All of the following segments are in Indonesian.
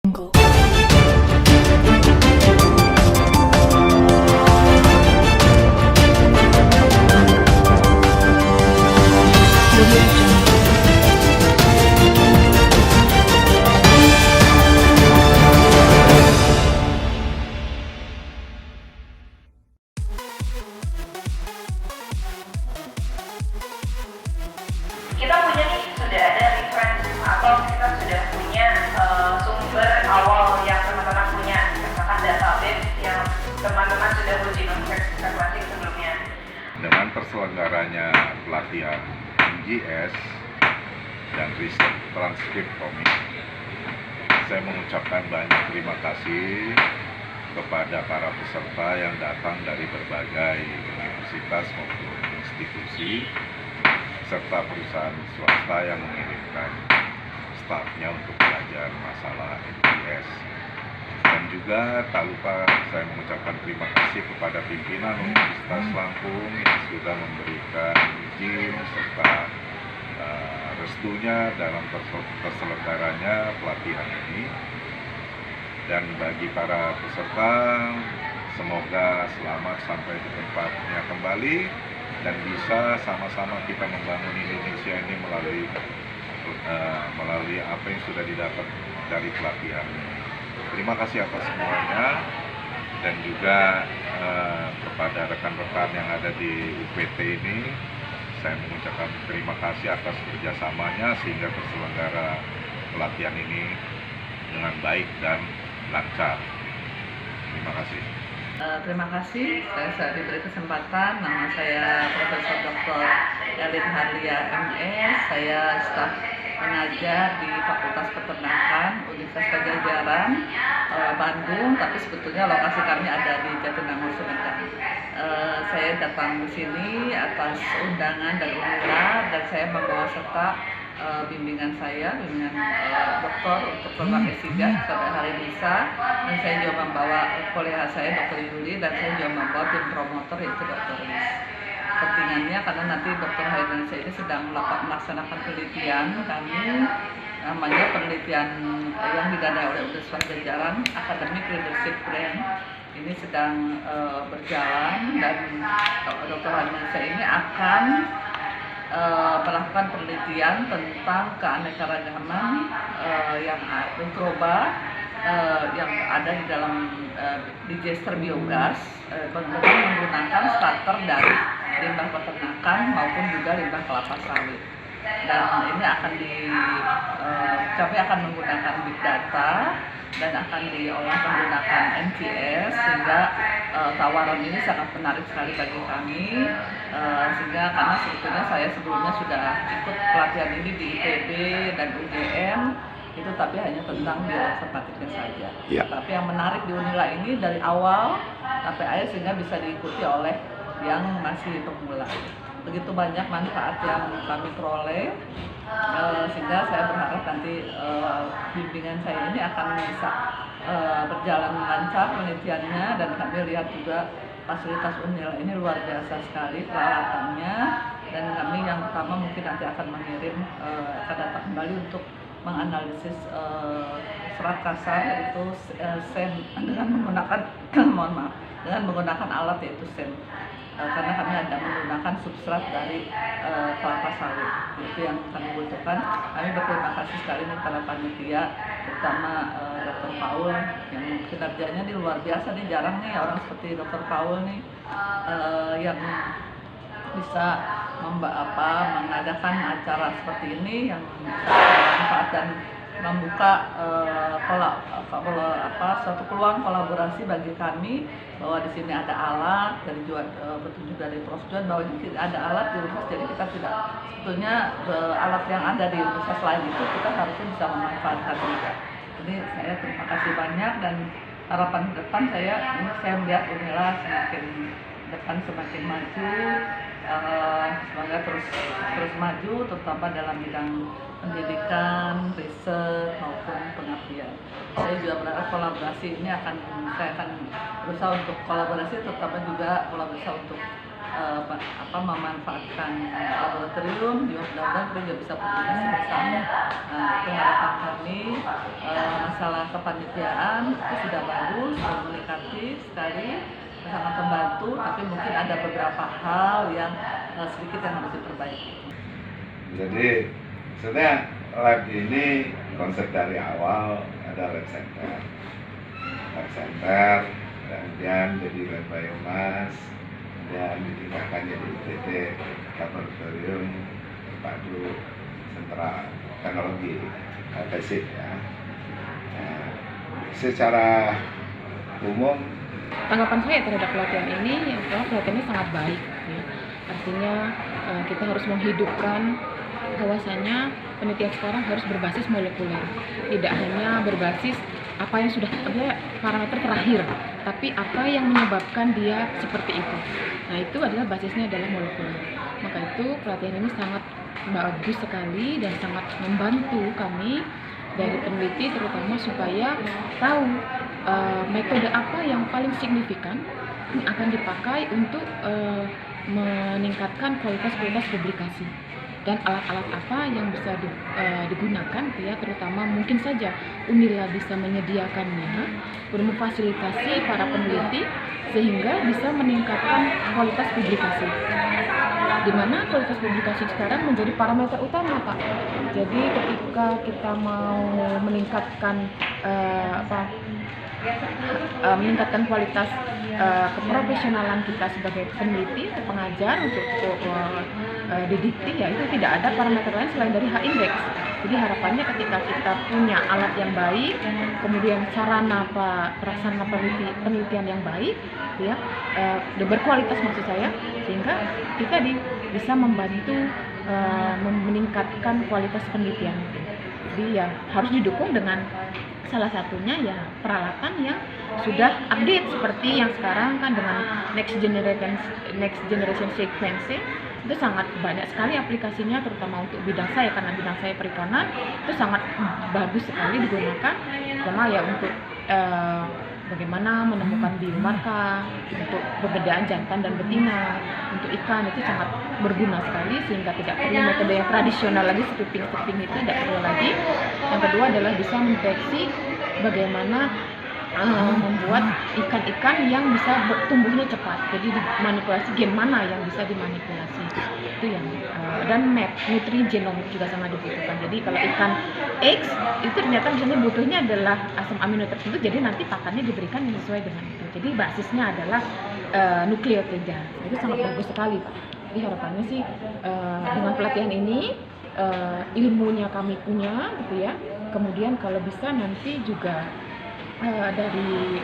Jungle. Audio Jungle. Kita punya nih, sudah ada reference atau kita sudah punya sumber awal yang teman-teman punya, misalkan database yang teman-teman sudah uji sequencing sebelumnya. Dengan terselenggaranya pelatihan MGS dan riset transkriptomi, saya mengucapkan banyak terima kasih kepada para peserta yang datang dari berbagai universitas maupun institusi serta perusahaan swasta yang mengirimkan stafnya untuk belajar masalah MGS. Dan juga tak lupa saya mengucapkan terima kasih kepada pimpinan Universitas Lampung yang sudah memberikan izin serta restunya dalam terselenggaranya pelatihan ini. Dan bagi para peserta, semoga selamat sampai di tempatnya kembali dan bisa sama-sama kita membangun Indonesia ini melalui apa yang sudah didapat dari pelatihan ini. Terima kasih atas semuanya, dan juga kepada rekan-rekan yang ada di UPT ini, saya mengucapkan terima kasih atas kerjasamanya sehingga terselenggara pelatihan ini dengan baik dan lancar. Terima kasih. Terima kasih, saya diberi kesempatan. Nama saya Profesor Dr. Elin Harlia MS. Saya staf pengajar di Fakultas Peternakan Universitas Padjadjaran, Bandung. Tapi sebetulnya lokasi kami ada di Jatinangor, Sumedang. Saya datang ke sini atas undangan dari UNILA dan saya membawa serta bimbingan dokter untuk program S3 sampai hari Nisa, dan saya juga membawa kolega saya Dr. Yuli, dan saya juga membawa tim promotor yaitu Dr. Liz. Kepentingannya karena nanti Dr. Hairunisa ini sedang melaksanakan penelitian kami, namanya penelitian yang didanai oleh Universitas Padjadjaran Academic Leadership Grant. Ini sedang berjalan, dan Dr. Hairunisa ini akan melakukan penelitian tentang keanekaragaman yang mikroba yang ada di dalam digester biogas menggunakan starter dari limbah peternakan maupun juga limbah kelapa sawit. Dan ini kami akan menggunakan big data dan akan diolah menggunakan MGS, sehingga tawaran ini sangat menarik sekali bagi kami, sehingga karena sebetulnya saya sebelumnya sudah ikut pelatihan ini di IPB dan UGM itu, tapi hanya tentang bioinformatiknya saja. Ya. Tapi yang menarik di UNILA ini dari awal sampai akhir sehingga bisa diikuti oleh yang masih pemula. Begitu banyak manfaat yang kami peroleh, sehingga saya berharap nanti bimbingan saya ini akan bisa berjalan lancar penelitiannya, dan kami lihat juga fasilitas UNILA ini luar biasa sekali peralatannya, dan kami yang pertama mungkin nanti akan mengirim akan datang kembali untuk menganalisis serat kasar yaitu sen dengan menggunakan dengan menggunakan alat yaitu sen. Karena kami ada menggunakan substrat dari kelapa sawit, itu yang kami butuhkan. Kami berterima kasih sekali nih para panitia, terutama Dr. Paul yang kinerjanya di luar biasa nih, jarang nih orang seperti Dr. Paul nih yang bisa mengadakan acara seperti ini yang bermanfaat dan membuka suatu peluang kolaborasi bagi kami, bahwa di sini ada alat dari petunjuk dari Prof. Juan bahwa ini ada alat di universitas, jadi kita tidak sebetulnya alat yang ada di universitas lain itu kita harusnya bisa memanfaatkan juga. Jadi saya terima kasih banyak, dan harapan ke depan saya melihat UNILA semakin depan semakin maju. Semoga terus maju, terutama dalam bidang pendidikan, riset maupun pengabdian. Saya juga berharap kolaborasi ini saya akan berusaha untuk kolaborasi, terutama juga berusaha untuk memanfaatkan laboratorium, mudah-mudahan kita juga bisa bekerja bersama. Itu harapan kami. Masalah kepanitiaan itu sudah bagus, komunikatif sekali, sangat membantu, tapi mungkin ada beberapa hal yang sedikit yang harus diperbaiki. Jadi sebenarnya lab ini konsep dari awal ada lab center, kemudian jadi lab biomass, kemudian ditingkatkan jadi UPT, laboratorium terpadu sentra teknologi basic ya. Nah, secara umum Tanggapan saya terhadap pelatihan ini, pelatihan ini sangat baik. Ya. Artinya kita harus menghidupkan bahwasanya penelitian sekarang harus berbasis molekuler, tidak hanya berbasis apa yang sudah ada parameter terakhir, tapi apa yang menyebabkan dia seperti itu. Nah, itu adalah basisnya adalah molekuler. Maka itu pelatihan ini sangat bagus sekali dan sangat membantu kami dari peneliti terutama supaya tahu metode apa yang paling signifikan yang akan dipakai untuk meningkatkan kualitas publikasi, dan alat-alat apa yang bisa digunakan ya, terutama mungkin saja Unila bisa menyediakannya untuk memfasilitasi para peneliti sehingga bisa meningkatkan kualitas publikasi, di mana kualitas publikasi sekarang menjadi parameter utama, Pak. Jadi ketika kita mau meningkatkan meningkatkan kualitas keprofesionalan kita sebagai peneliti atau pengajar untuk didikti, ya itu tidak ada parameter lain selain dari H-index. Jadi harapannya ketika kita punya alat yang baik, kemudian sarana prasarana penelitian yang baik, ya berkualitas maksud saya, sehingga kita bisa membantu meningkatkan kualitas penelitian. Jadi ya harus didukung dengan salah satunya ya peralatan yang sudah update seperti yang sekarang kan dengan next generation sequencing, itu sangat banyak sekali aplikasinya, terutama untuk bidang saya karena bidang saya perikanan, itu sangat bagus sekali digunakan, terutama ya untuk bagaimana menemukan biomarker untuk perbedaan jantan dan betina untuk ikan, itu sangat berguna sekali sehingga tidak perlu metode yang tradisional lagi, stripping itu tidak perlu lagi. Yang kedua adalah bisa mendeteksi bagaimana membuat ikan-ikan yang bisa tumbuhnya cepat, jadi dimanipulasi gen mana yang bisa dimanipulasi, itu yang dan map nutrigenomik juga sangat dibutuhkan. Jadi kalau ikan X itu ternyata misalnya butuhnya adalah asam amino tertentu, jadi nanti pakannya diberikan yang sesuai dengan itu. Jadi basisnya adalah nukleotida, itu sangat bagus sekali, Pak. Jadi harapannya sih dengan pelatihan ini ilmunya kami punya gitu ya, kemudian kalau bisa nanti juga dari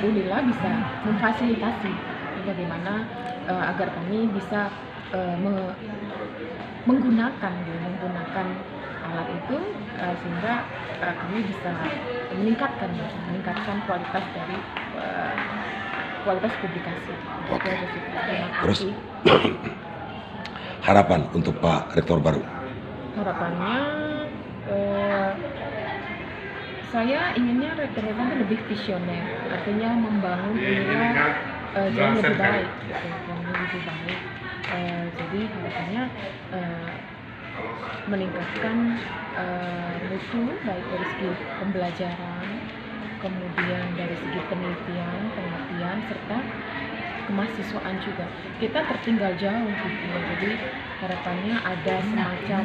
Unila bisa memfasilitasi bagaimana agar kami bisa menggunakan alat itu sehingga kami bisa meningkatkan kualitas dari kualitas publikasi. Oke. Terus harapan untuk Pak Rektor baru? Harapannya saya inginnya rektor itu lebih visioner, artinya membangun Unila jauh lebih baik, jadi harapannya meningkatkan mutu baik dari segi pembelajaran, kemudian dari segi penelitian, pengabdian, serta kemahasiswaan juga. Kita tertinggal jauh gitu ya, jadi harapannya ada semacam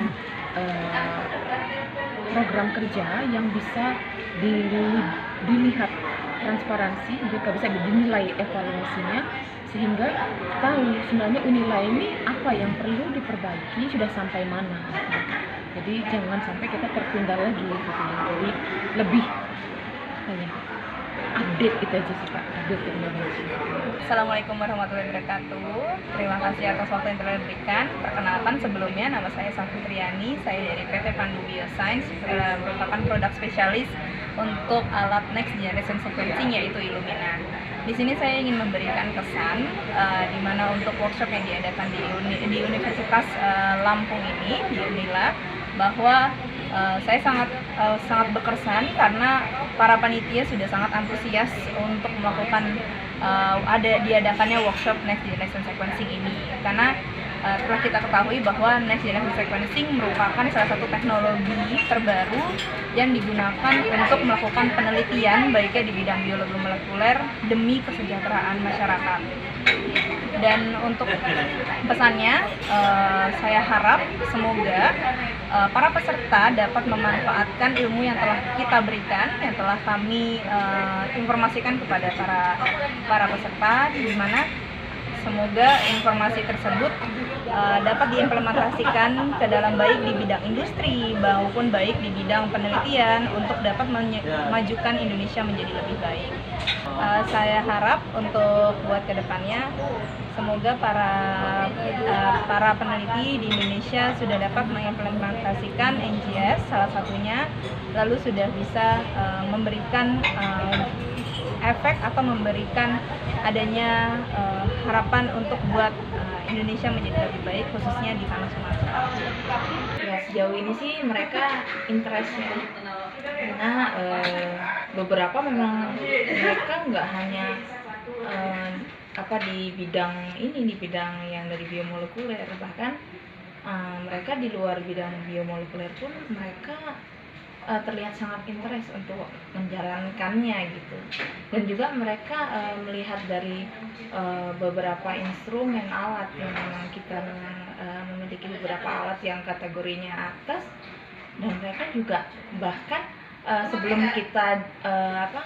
program kerja yang bisa dilihat transparansi, juga bisa dinilai evaluasinya, sehingga tahu sebenarnya Unila ini apa yang perlu diperbaiki, sudah sampai mana. Jadi jangan sampai kita tertinggal lagi gitu ya. Jadi lebih update itu aja sih, Pak, update teknologi. Assalamualaikum warahmatullahi wabarakatuh. Terima kasih atas waktu yang telah diberikan. Perkenalkan sebelumnya, nama saya Safi Triani. Saya dari PT Pandu Bioscience, merupakan produk spesialis untuk alat next generation sequencing yaitu Illumina. Di sini saya ingin memberikan kesan di mana untuk workshop yang diadakan di Universitas Lampung ini di Unila, bahwa saya sangat berkesan karena para panitia sudah sangat antusias untuk melakukan ada diadakannya workshop Next Generation Sequencing ini, karena telah kita ketahui bahwa Next Generation Sequencing merupakan salah satu teknologi terbaru yang digunakan untuk melakukan penelitian baiknya di bidang biologi molekuler demi kesejahteraan masyarakat. Dan untuk pesannya, saya harap semoga para peserta dapat memanfaatkan ilmu yang telah kita berikan, yang telah kami informasikan kepada para peserta, di mana semoga informasi tersebut dapat diimplementasikan ke dalam baik di bidang industri maupun baik di bidang penelitian untuk dapat memajukan Indonesia menjadi lebih baik. Saya harap untuk buat kedepannya semoga para peneliti di Indonesia sudah dapat mengimplementasikan NGS salah satunya, lalu sudah bisa memberikan efek atau memberikan adanya harapan untuk buat Indonesia menjadi lebih baik, khususnya di tanah Sumatera. Ya, sejauh ini sih mereka interestnya, karena beberapa memang mereka nggak hanya di bidang ini, di bidang yang dari biomolekuler, bahkan mereka di luar bidang biomolekuler pun mereka terlihat sangat interest untuk menjalankannya gitu. Dan juga mereka melihat dari beberapa instrumen alat yang memang kita memiliki beberapa alat yang kategorinya atas, dan mereka juga bahkan sebelum kita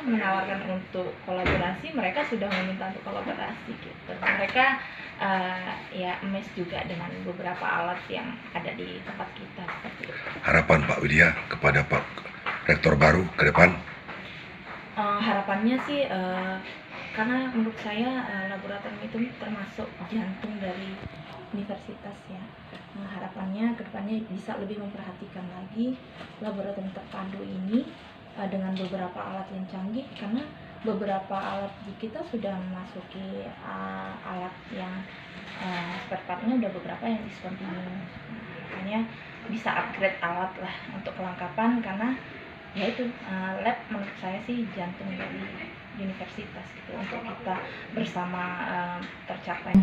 menawarkan untuk kolaborasi, mereka sudah meminta untuk kolaborasi gitu. Mereka amazed juga dengan beberapa alat yang ada di tempat kita seperti itu. Harapan Pak Widya kepada Pak Rektor baru ke depan? Harapannya sih, karena menurut saya laboratorium itu termasuk jantung dari universitas ya. Harapannya ke depannya bisa lebih memperhatikan lagi laboratorium terpadu ini dengan beberapa alat yang canggih, karena beberapa alat di kita sudah memasuki alat yang spare partnya udah beberapa yang discontinue. Makanya bisa upgrade alat lah untuk kelengkapan, karena ya itu lab menurut saya sih jantung dari universitas gitu, untuk kita bersama tercapai.